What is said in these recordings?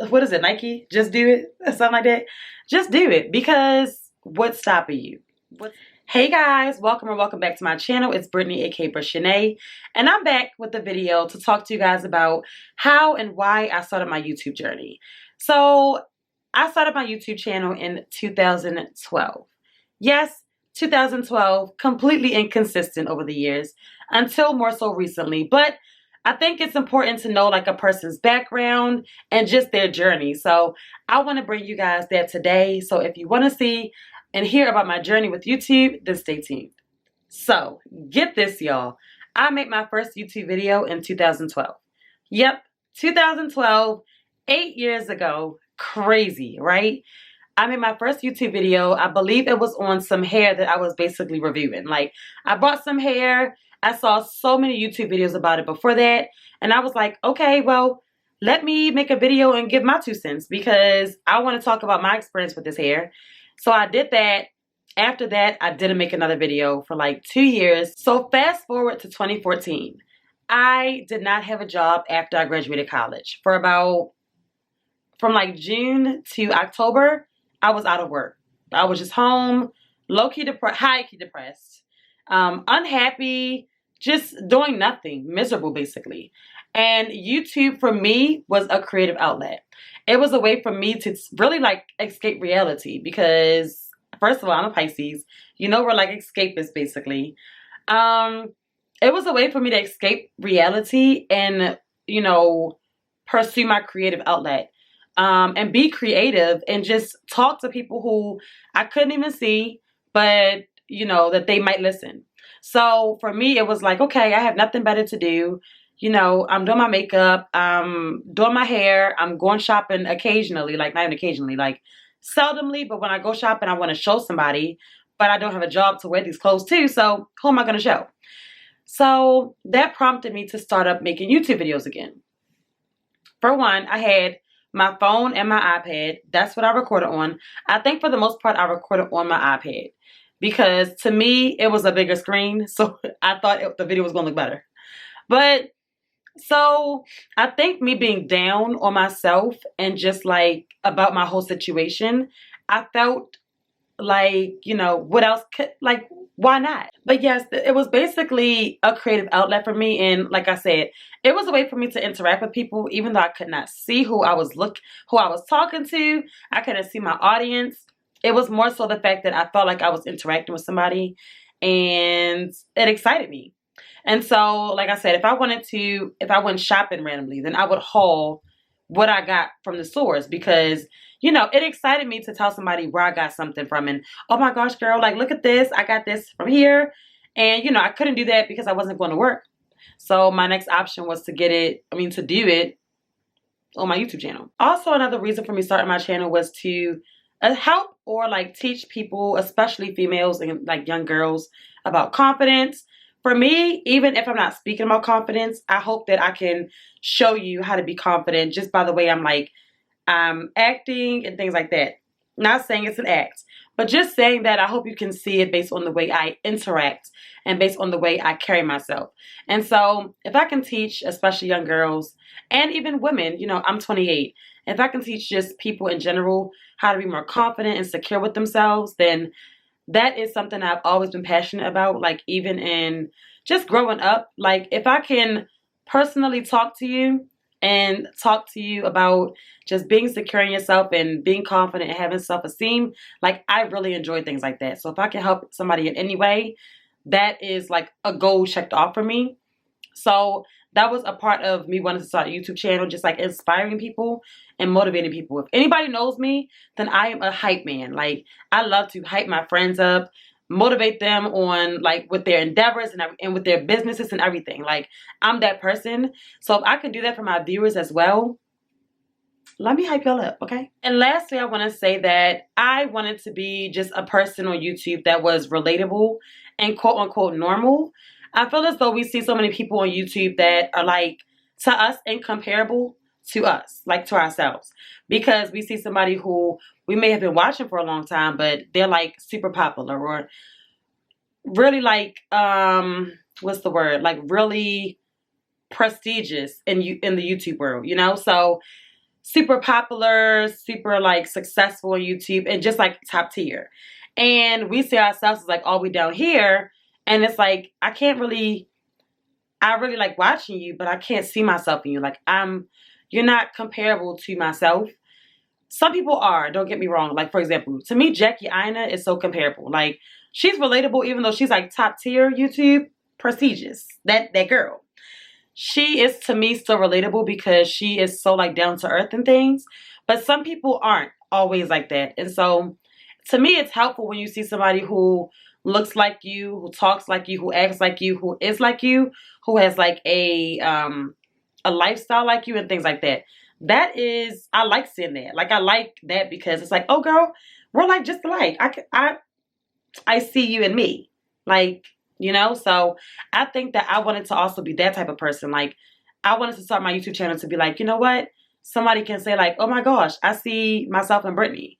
what is it, Nike? Just do it, or something like that. Just do it, because what's stopping you? Hey guys, welcome or welcome back to my channel. It's Brittany, aka Shannae, and I'm back with a video to talk to you guys about how and why I started my YouTube journey. So I started my YouTube channel in 2012. Yes, 2012, completely inconsistent over the years until more so recently, but I think it's important to know like a person's background and just their journey. So I want to bring you guys that today. So if you want to see and hear about my journey with YouTube, then stay tuned. So get this, y'all. I made my first YouTube video in 2012. Yep, 2012, 8 years ago. Crazy, right? I made my first YouTube video. I believe it was on some hair that I was basically reviewing. Like, I bought some hair. I saw so many YouTube videos about it before that. And I was like, okay, well, let me make a video and give my 2 cents because I want to talk about my experience with this hair. So I did that. After that, I didn't make another video for like 2 years. So fast forward to 2014. I did not have a job after I graduated college. From like June to October, I was out of work. I was just home, low-key depressed, high-key depressed, unhappy, just doing nothing, miserable basically. And YouTube for me was a creative outlet. It was a way for me to really like escape reality because first of all, I'm a Pisces. You know, we're like escapists basically. It was a way for me to escape reality and, you know, pursue my creative outlet. And be creative and just talk to people who I couldn't even see, but you know, that they might listen. So for me, it was like, okay, I have nothing better to do. You know, I'm doing my makeup, I'm doing my hair, I'm going shopping occasionally, like not even occasionally, like seldomly, but when I go shopping, I want to show somebody, but I don't have a job to wear these clothes to, so who am I going to show? So that prompted me to start up making YouTube videos again. For one, I had my phone and my iPad. That's what I recorded on. I think for the most part, I recorded on my iPad because to me, it was a bigger screen. So I thought the video was going to look better. But so I think me being down on myself and just like about my whole situation, I felt like, you know, what else could, like, why not? But yes, it was basically a creative outlet for me. And like I said, it was a way for me to interact with people, even though I could not see who I was talking to. I couldn't see my audience. It was more so the fact that I felt like I was interacting with somebody and it excited me. And so, like I said, if I went shopping randomly, then I would haul what I got from the stores because, you know, it excited me to tell somebody where I got something from. And, oh my gosh, girl, like, look at this. I got this from here. And, you know, I couldn't do that because I wasn't going to work. So my next option was to do it on my YouTube channel. Also, another reason for me starting my channel was to help or like teach people, especially females and like young girls, about confidence. For me, even if I'm not speaking about confidence, I hope that I can show you how to be confident just by the way I'm like acting and things like that. Not saying it's an act, but just saying that I hope you can see it based on the way I interact and based on the way I carry myself. And so if I can teach, especially young girls and even women, you know, I'm 28. If I can teach just people in general how to be more confident and secure with themselves, then that is something I've always been passionate about. Like even in just growing up, like if I can personally talk to you and talk to you about just being secure in yourself and being confident and having self-esteem, like I really enjoy things like that. So if I can help somebody in any way, that is like a goal checked off for me. So that was a part of me wanting to start a YouTube channel, just like inspiring people and motivating people. If anybody knows me, then I am a hype man. Like I love to hype my friends up, motivate them on like with their endeavors and with their businesses and everything. Like I'm that person. So if I can do that for my viewers as well, let me hype y'all up, okay? And lastly, I want to say that I wanted to be just a person on YouTube that was relatable and quote unquote normal. I feel as though we see so many people on YouTube that are like to us incomparable to us, like to ourselves, because we see somebody who we may have been watching for a long time, but they're like super popular or really like, what's the word? Like really prestigious in the YouTube world, you know? So super popular, super like successful on YouTube, and just like top tier. And we see ourselves as like all we down here, and it's like I really like watching you, but I can't see myself in you. Like you're not comparable to myself. Some people are, don't get me wrong. Like, for example, to me, Jackie Aina is so comparable. Like, she's relatable, even though she's like top tier YouTube, prestigious. That girl. She is, to me, still relatable because she is so like down to earth and things. But some people aren't always like that. And so, to me, it's helpful when you see somebody who looks like you, who talks like you, who acts like you, who is like you, who has like a lifestyle like you and things like that. That is, I like seeing that. Like, I like that because it's like, oh girl, we're like just alike. I see you and me. Like, you know, so I think that I wanted to also be that type of person. Like, I wanted to start my YouTube channel to be like, you know what? Somebody can say like, oh my gosh, I see myself in Brittany.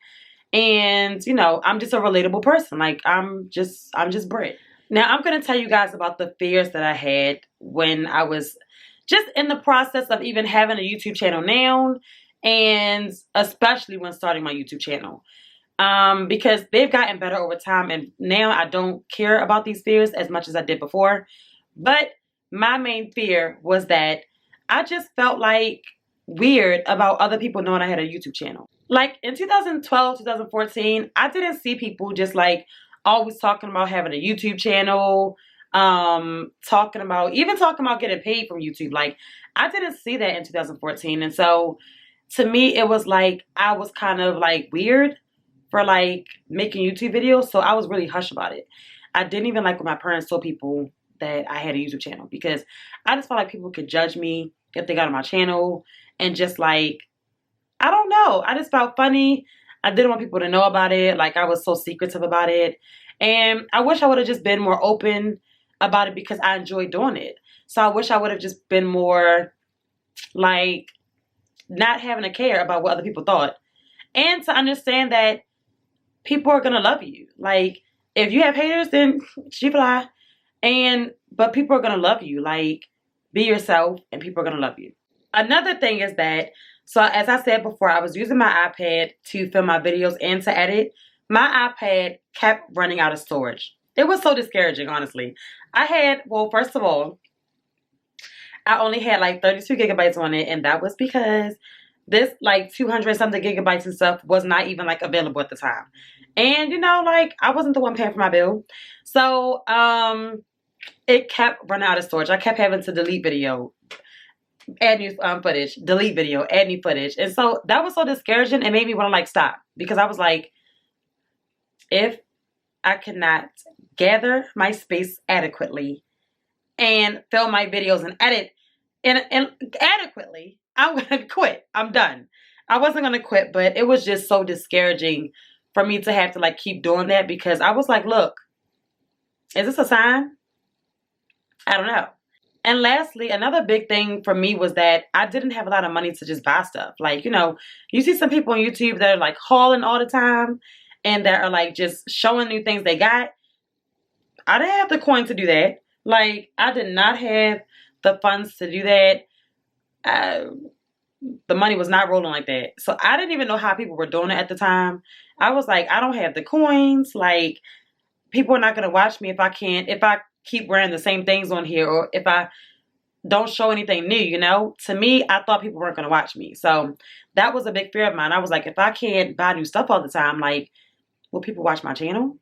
And, you know, I'm just a relatable person. Like, I'm just Britt. Now, I'm going to tell you guys about the fears that I had when I was just in the process of even having a YouTube channel now, and especially when starting my YouTube channel. Because they've gotten better over time, and now I don't care about these fears as much as I did before. But my main fear was that I just felt like weird about other people knowing I had a YouTube channel. Like in 2012, 2014, I didn't see people just like always talking about having a YouTube channel, talking about getting paid from YouTube. Like, I didn't see that in 2014. And so to me, it was like I was kind of like weird for like making YouTube videos. So I was really hush about it. I didn't even like when my parents told people that I had a YouTube channel, because I just felt like people could judge me if they got on my channel, and just like, I don't know, I just felt funny. I didn't want people to know about it. Like, I was so secretive about it. And I wish I would have just been more open about it, because I enjoy doing it. So I wish I would have just been more like not having to care about what other people thought, and to understand that people are gonna love you. Like, if you have haters, then she fly. But people are gonna love you. Like, be yourself, and people are gonna love you. Another thing is that, so as I said before, I was using my iPad to film my videos and to edit. My iPad kept running out of storage. It was so discouraging, honestly. Well, first of all, I only had like 32 gigabytes on it, and that was because this like 200 something gigabytes and stuff was not even like available at the time. And you know, like, I wasn't the one paying for my bill. So it kept running out of storage. I kept having to delete video, add new footage, delete video, add new footage. And so that was so discouraging. It made me want to like stop, because I was like, if I cannot gather my space adequately and film my videos and edit and adequately, I'm going to quit. I'm done. I wasn't going to quit, but it was just so discouraging for me to have to like keep doing that, because I was like, look, is this a sign? I don't know. And lastly, another big thing for me was that I didn't have a lot of money to just buy stuff. Like, you know, you see some people on YouTube that are like hauling all the time, and that are like just showing new things they got. I didn't have the coin to do that. Like, I did not have the funds to do that. The money was not rolling like that. So I didn't even know how people were doing it at the time. I was like, I don't have the coins. Like, people are not going to watch me if I keep wearing the same things on here, or if I don't show anything new, you know? To me, I thought people weren't going to watch me. So that was a big fear of mine. I was like, if I can't buy new stuff all the time, like, will people watch my channel?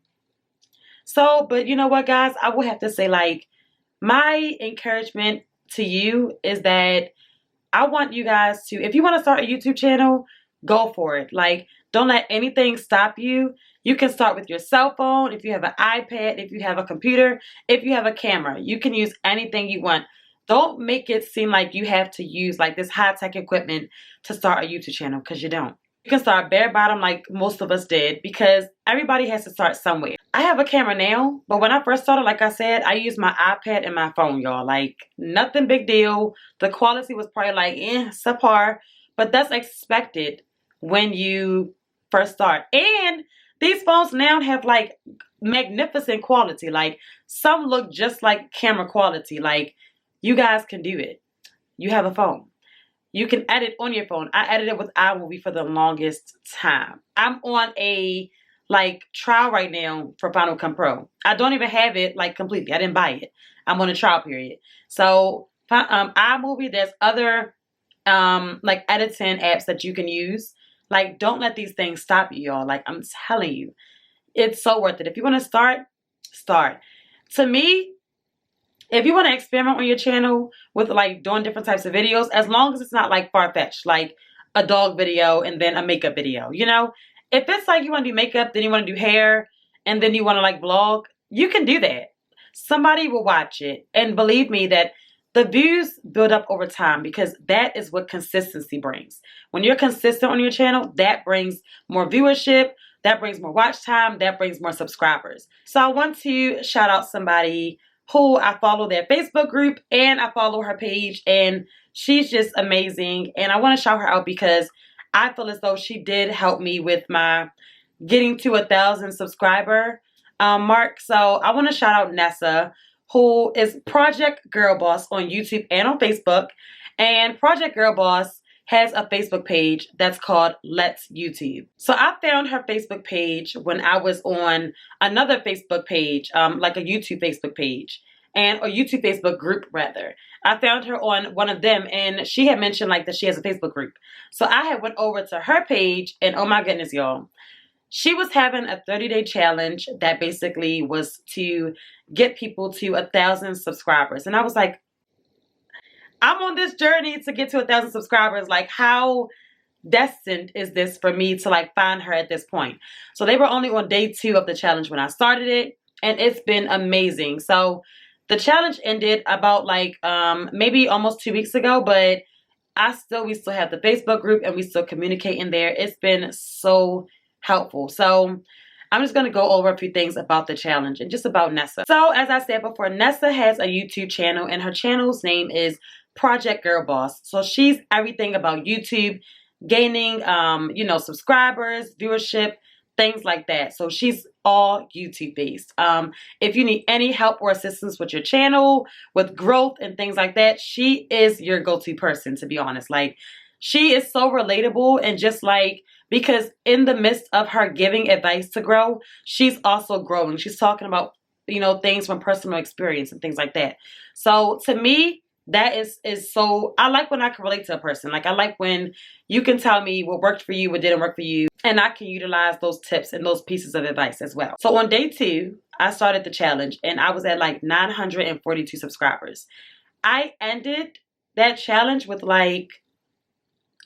So, but you know what, guys? I will have to say, like, my encouragement to you is that I want you guys to, if you want to start a YouTube channel, go for it. Like, don't let anything stop you. You can start with your cell phone, if you have an iPad, if you have a computer, if you have a camera. You can use anything you want. Don't make it seem like you have to use like this high-tech equipment to start a YouTube channel, because you don't. You can start bare bottom like most of us did, because everybody has to start somewhere. I have a camera now, but when I first started, like I said, I used my iPad and my phone, y'all. Like, nothing big deal. The quality was probably like, subpar, but that's expected when you first start. And these phones now have like magnificent quality. Like, some look just like camera quality. Like, you guys can do it. You have a phone. you can edit on your phone. I edited with iMovie for the longest time. I'm on a like trial right now for Final Cut Pro. I don't even have it like completely. I didn't buy it. I'm on a trial period. So iMovie, there's other like editing apps that you can use. Like, don't let these things stop you, y'all. Like, I'm telling you, it's so worth it. If you want to start, start. To me, if you want to experiment on your channel with like doing different types of videos, as long as it's not like far-fetched, like a dog video and then a makeup video, you know? If it's like you want to do makeup, then you want to do hair, and then you want to like vlog, you can do that. Somebody will watch it. And believe me that the views build up over time, because that is what consistency brings. When you're consistent on your channel, that brings more viewership, that brings more watch time, that brings more subscribers. So I want to shout out somebody who I follow their Facebook group and I follow her page, and she's just amazing. And I want to shout her out because I feel as though she did help me with my getting to 1,000 subscriber mark. So I want to shout out Nessa, who is Project Girl Boss on YouTube and on Facebook. And Project Girl Boss has a Facebook page that's called Let's YouTube. So I found her Facebook page when I was on another Facebook page, like a YouTube Facebook page, and a YouTube Facebook group rather. I found her on one of them, and she had mentioned like that she has a Facebook group. So I had went over to her page, and oh my goodness, y'all. She was having a 30-day challenge that basically was to get people to 1,000 subscribers. And I was like, I'm on this journey to get to 1,000 subscribers. Like, how destined is this for me to like find her at this point? So they were only on day 2 of the challenge when I started it, and it's been amazing. So the challenge ended about like maybe almost 2 weeks ago, but we still have the Facebook group and we still communicate in there. It's been so helpful. So I'm just going to go over a few things about the challenge and just about Nessa. So as I said before, Nessa has a YouTube channel, and her channel's name is Project Girl Boss. So she's everything about YouTube, gaining, you know, subscribers, viewership, things like that. So she's all YouTube based. If you need any help or assistance with your channel, with growth and things like that, she is your go-to person, to be honest. Like, she is so relatable, and just like, because in the midst of her giving advice to grow, she's also growing. She's talking about, you know, things from personal experience and things like that. So to me, that is so, I like when I can relate to a person. Like, I like when you can tell me what worked for you, what didn't work for you, and I can utilize those tips and those pieces of advice as well. So on day 2, I started the challenge, and I was at like 942 subscribers. I ended that challenge with like,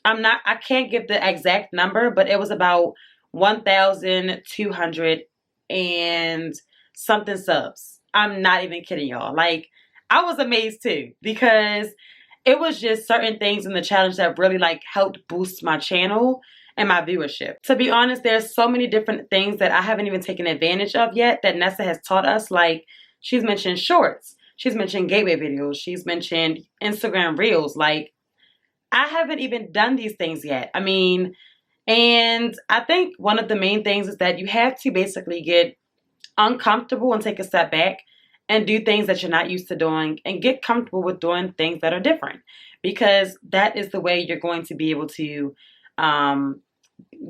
I can't give the exact number, but it was about 1,200 and something subs. I'm not even kidding y'all. Like, I was amazed too, because it was just certain things in the challenge that really like helped boost my channel and my viewership. To be honest, there's so many different things that I haven't even taken advantage of yet that Nessa has taught us. Like, she's mentioned shorts. She's mentioned gateway videos. She's mentioned Instagram reels. Like, I haven't even done these things yet. I mean, and I think one of the main things is that you have to basically get uncomfortable and take a step back and do things that you're not used to doing, and get comfortable with doing things that are different, because that is the way you're going to be able to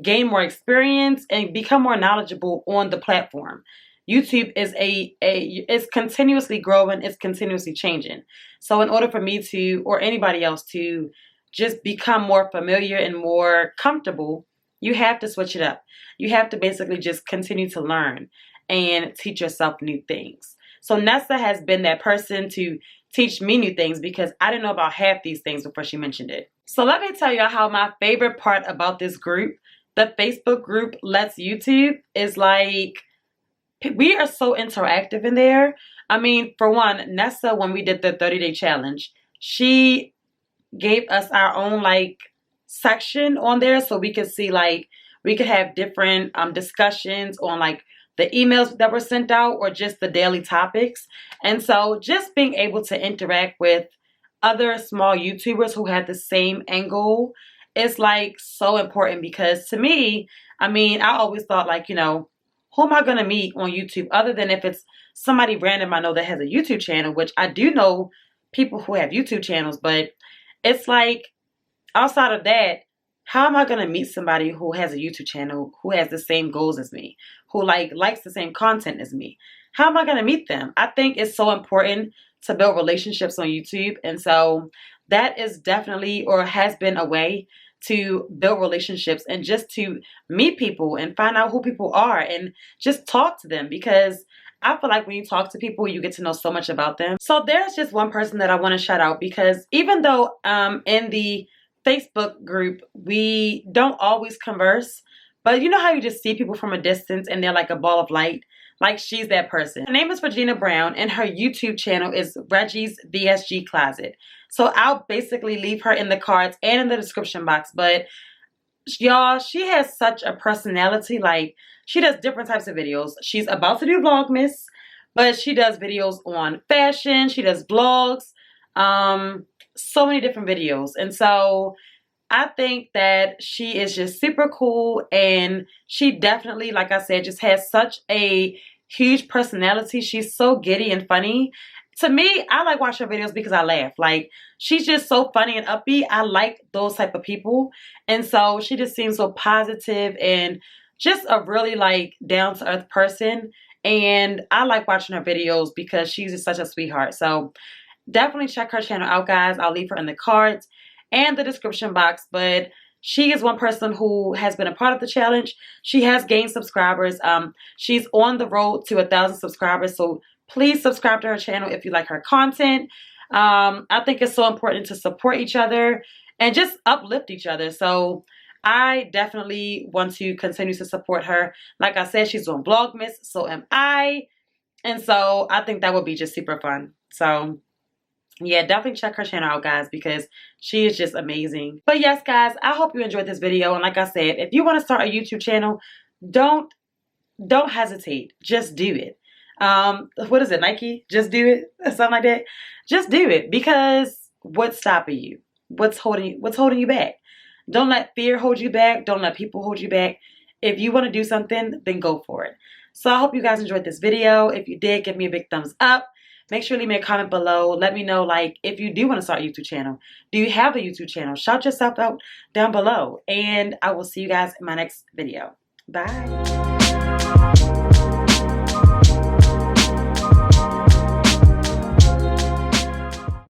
gain more experience and become more knowledgeable on the platform. YouTube is is continuously growing, it's continuously changing. So in order for me to, or anybody else to, just become more familiar and more comfortable, you have to switch it up. You have to basically just continue to learn and teach yourself new things. So Nessa has been that person to teach me new things, because I didn't know about half these things before she mentioned it. So let me tell you how my favorite part about this group, the Facebook group Let's YouTube, is like, we are so interactive in there. I mean, for one, Nessa, when we did the 30-day challenge, she gave us our own like section on there, so we could see, like, we could have different discussions on like the emails that were sent out, or just the daily topics. And so just being able to interact with other small YouTubers who had the same angle is like so important, because to me, I mean, I always thought like, you know, who am I going to meet on YouTube other than if it's somebody random I know that has a YouTube channel, which I do know people who have YouTube channels, but it's like, outside of that, how am I going to meet somebody who has a YouTube channel, who has the same goals as me, who likes the same content as me? How am I going to meet them? I think it's so important to build relationships on YouTube. And so that is definitely, or has been, a way to build relationships and just to meet people and find out who people are and just talk to them, because I feel like when you talk to people, you get to know so much about them. So there's just one person that I want to shout out, because even though in the Facebook group we don't always converse, but you know how you just see people from a distance and they're like a ball of light? Like, she's that person. Her name is Regina Brown, and her YouTube channel is Reggie's VSG Closet. So I'll basically leave her in the cards and in the description box. But y'all, she has such a personality. Like, she does different types of videos. She's about to do Vlogmas, but she does videos on fashion. She does vlogs, so many different videos. And so I think that she is just super cool, and she definitely, like I said, just has such a huge personality. She's so giddy and funny. To me, I like watching her videos because I laugh. Like, she's just so funny and upbeat. I like those type of people. And so she just seems so positive and just a really like down-to-earth person. And I like watching her videos because she's just such a sweetheart. So definitely check her channel out, guys. I'll leave her in the cards and the description box. But she is one person who has been a part of the challenge. She has gained subscribers. She's on the road to 1,000 subscribers. So please subscribe to her channel if you like her content. I think it's so important to support each other and just uplift each other. So I definitely want to continue to support her. Like I said, she's on Vlogmas, so am I. And so I think that would be just super fun. So yeah, definitely check her channel out, guys, because she is just amazing. But yes, guys, I hope you enjoyed this video. And like I said, if you want to start a YouTube channel, don't hesitate. Just do it. What is it, Nike? Just do it, or something like that. Just do it, because what's stopping you? What's holding you back? Don't let fear hold you back. Don't let people hold you back. If you want to do something, then go for it. So I hope you guys enjoyed this video. If you did, give me a big thumbs up. Make sure you leave me a comment below. Let me know, like, if you do want to start a YouTube channel. Do you have a YouTube channel? Shout yourself out down below. And I will see you guys in my next video. Bye.